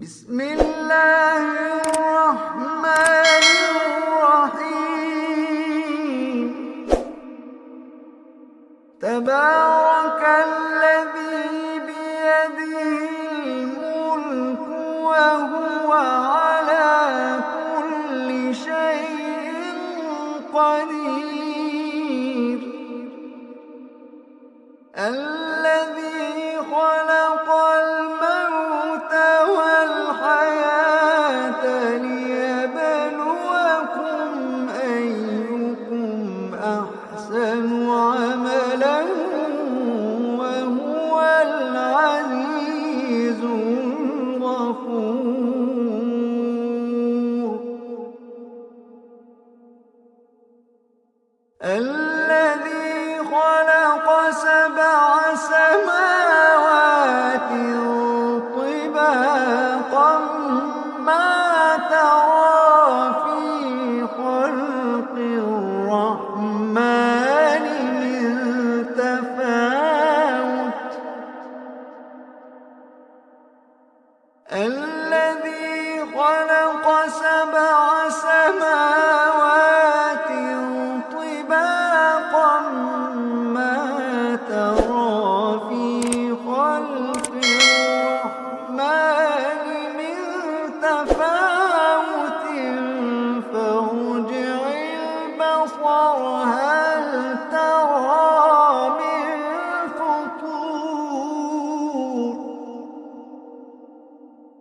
بسم الله الرحمن الرحيم. تبارك الذي بيده الملك وهو على كل شيء قدير. الذي خلق الموت والحياة ليبلوكم أيكم أحسن عملا وهو العزيز الغفور. الذي خلق سبع سماوات طباقا ما ترى في خلق الرحمن من تفاوت. الذي خلق سبع سماوات طباقا ما ترى في خلق الرحمن من تفاوت فارجع البصر هل ترى من فطور.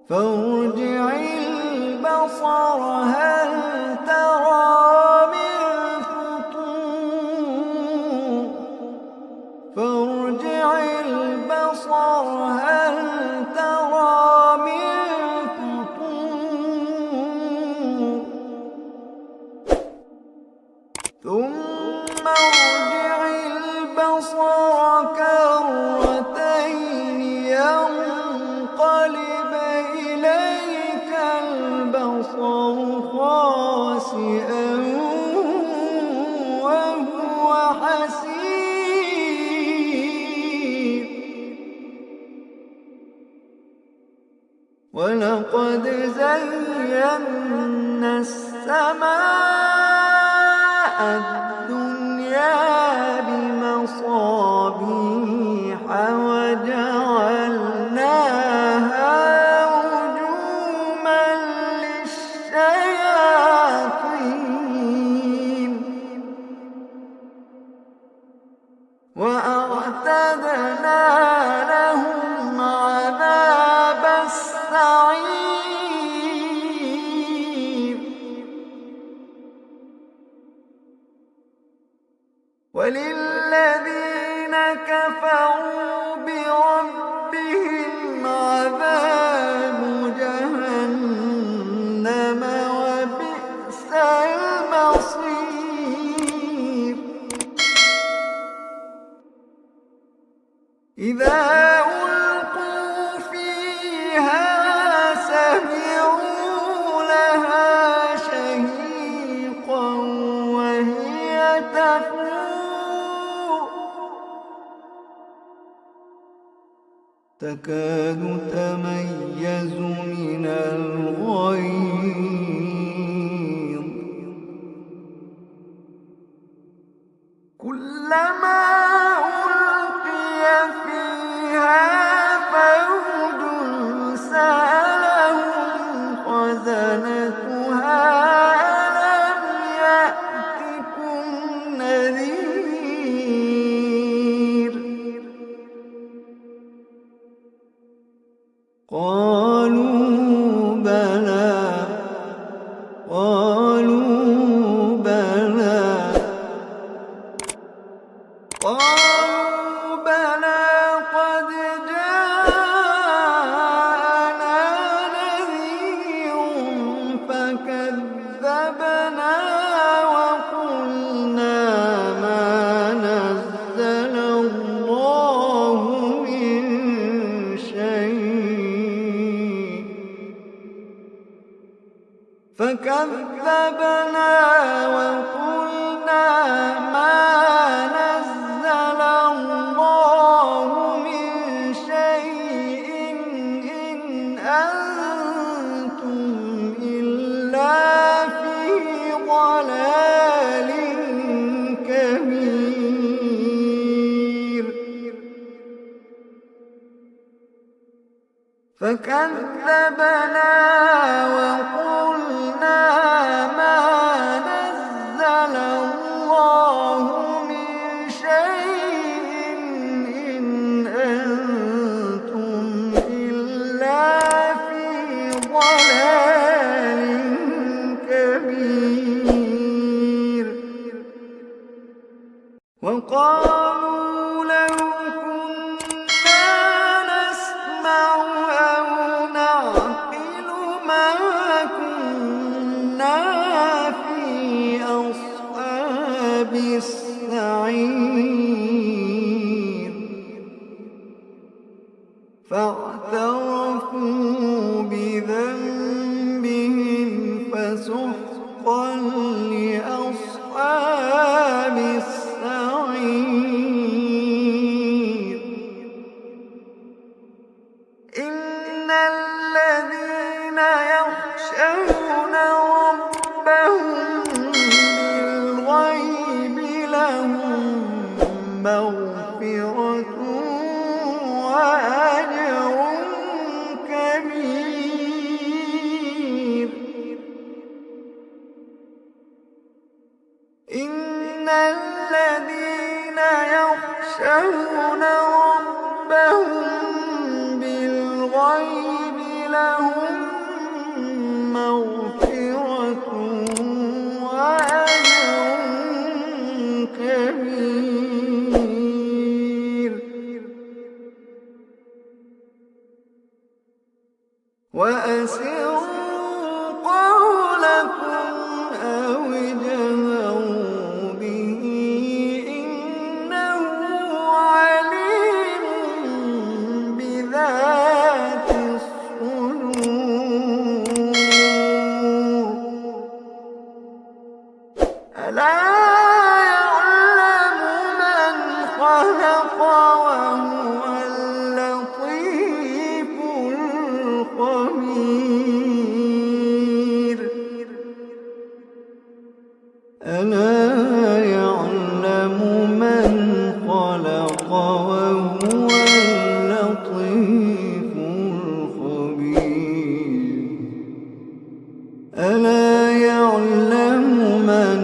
فارجع البصر هل ترى من فطور. فارجع البصر هل ترى من فطور. ثم ارجع البصر كرتين ينقلب إليك البصر خاسئا وهو حسير. ولقد زينا السماء الدنيا بمصابيح وجعلناها رجوما للشياطين وأعتدنا لهم عذاب السعير. وللذين كفروا بربهم عذاب جهنم وبئس المصير. إذا ألقوا فيها سمعوا لها شهيقا وهي تفور تكاد تميز من الغيظ. كلما ألقي فيها فوج سألهم خزنتها ألم يأتكم نذير. قالوا بلى قد جاءنا نذير فكذبنا وقلنا ما نزل الله من شيء. فكذبنا وقلنا ما نزل الله من شيء إن أنتم فكذبنا وقلنا ما نزل الله من شيء إن أنتم إلا في ضلال كبير. وقالوا لو كنا نسمع أو نعقل ما كنا في أصحاب السعير. فاعترفوا بذنبهم فسحقا لأصحاب السعير. إن الذين يخشون ربهم بالغيب لهم مغفرة وأجر كبير. إن الذين يخشون ربهم بالغيب لهم مغفرة وأجر كبير. وأسروا قولكم أو اجهروا به إنه عليم بذات الصدور. ألا يعلم من خلق وهو اللطيف الخبير. ألا يعلم من خلق وهو اللطيف الخبير. ألا يعلم من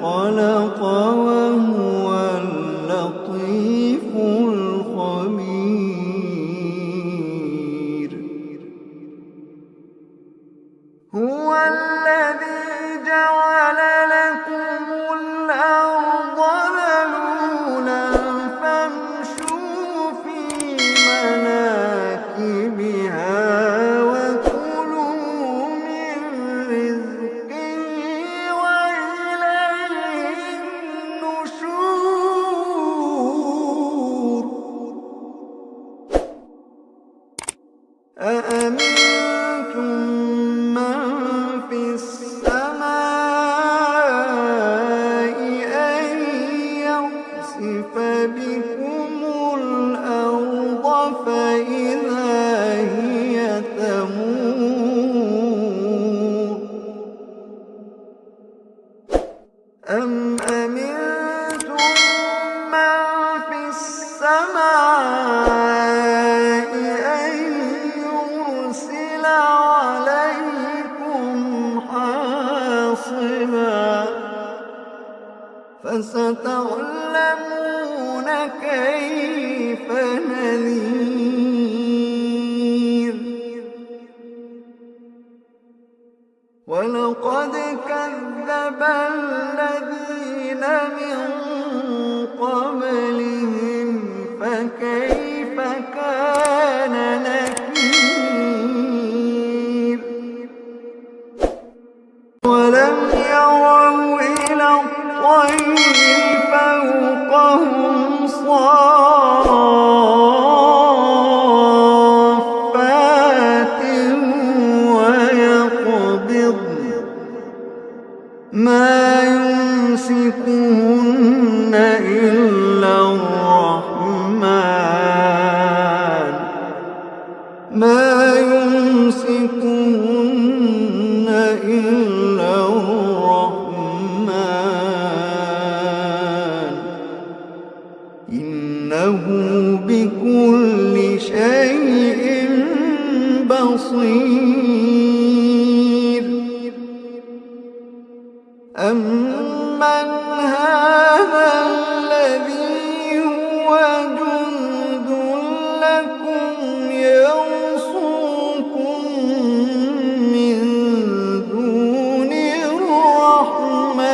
خلق وهو اللطيف الخبير. هو الذي جعل لكم الأرض ذلولا فامشوا في مناكبها وكلوا من رزقه وإليه النشور. أأمنتم من في السماء أن يخسف بكم الأرض فإذا هي تمور. أم أمنتم من في السماء أن يرسل عليكم حاصبا فستعلمون كيف نذير. ولقد كذب الذين من قبلهم فكيف كان نكير. ولم يروا إلى الطير فوقهم صافات ويقبضن ما يمسكهن إلا الرحمن. ما يمسكهن إلا الرحمن. إن بصير أمن هذا الذي هو جند لكم يرصوكم من دون الرحمن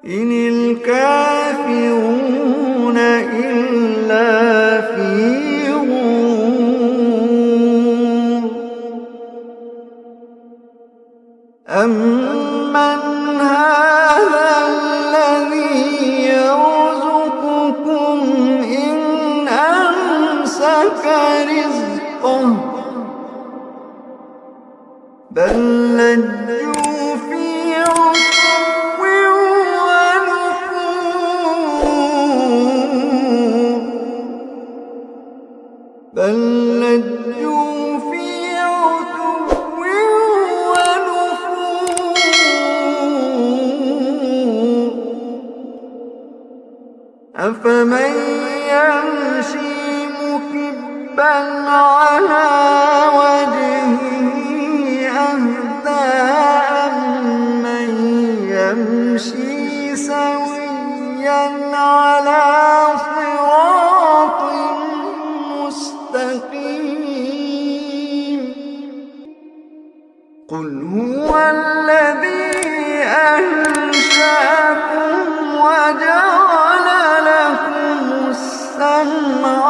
إن الكافرون إلا في غرور أمن هذا الذي يرزقكم إن أمسك رزقه بل لجوا في عتو ونفور بل لجوا في عتو ونفور أفمن يمشي مكبا على وجهه أهدى أمن يمشي سويا على صراط مستقيم قل هو الذي أنشأكم وجعل لكم السمع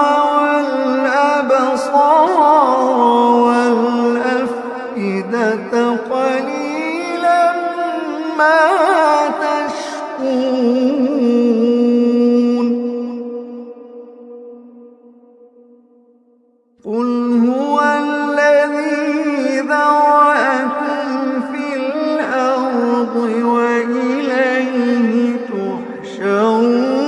والأبصار والأفئدة قليلا ما تشكرون قل هو الذي ذرأكم في الأرض وإليه تحشرون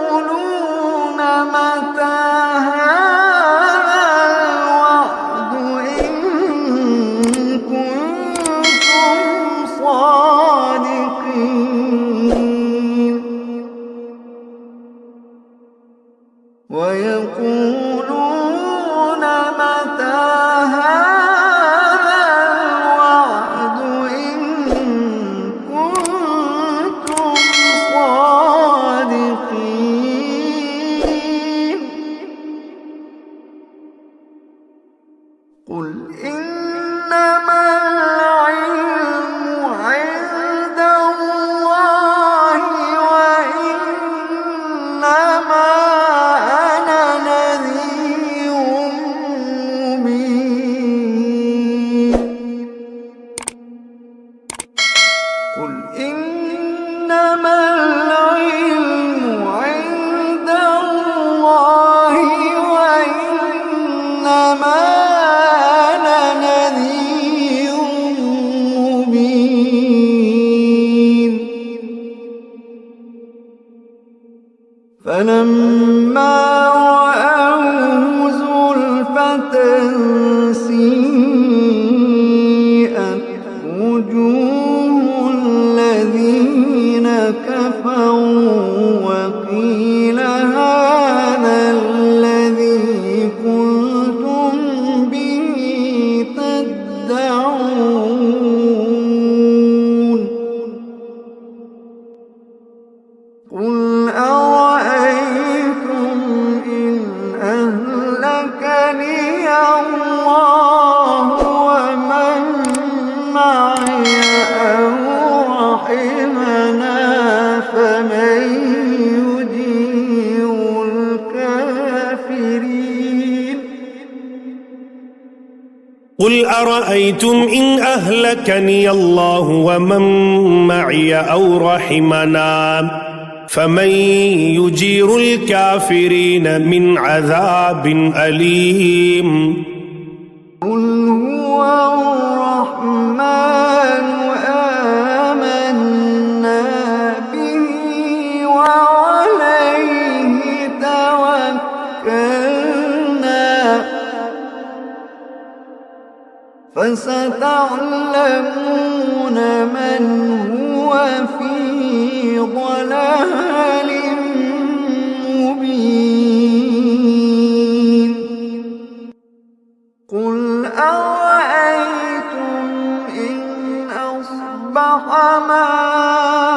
ويقولون متى هذا الوعد إن كنتم صادقين ويقولون متى هذا الوعد إن كنتم صادقين قل إنما العلم عند الله وإنما أنا نذير مبين قل إنما العلم عند الله وإنما أنا نذير مبين فلما رأوه زلفة سيئت وجوه الذين كفروا وقيل هذا الذي كنتم به تدعون قل أرأيتم إن أهلكني الله ومن معي أو رحمنا فمن يجير الكافرين قل أرأيتم إن أهلكني الله ومن معي أو رحمنا فمن يجير الكافرين من عذاب أليم قل هو الرحمن آمنا به وعليه توكلنا فستعلمون من هو في ضلال مبين قل أرأيتم إن أصبح ماؤكم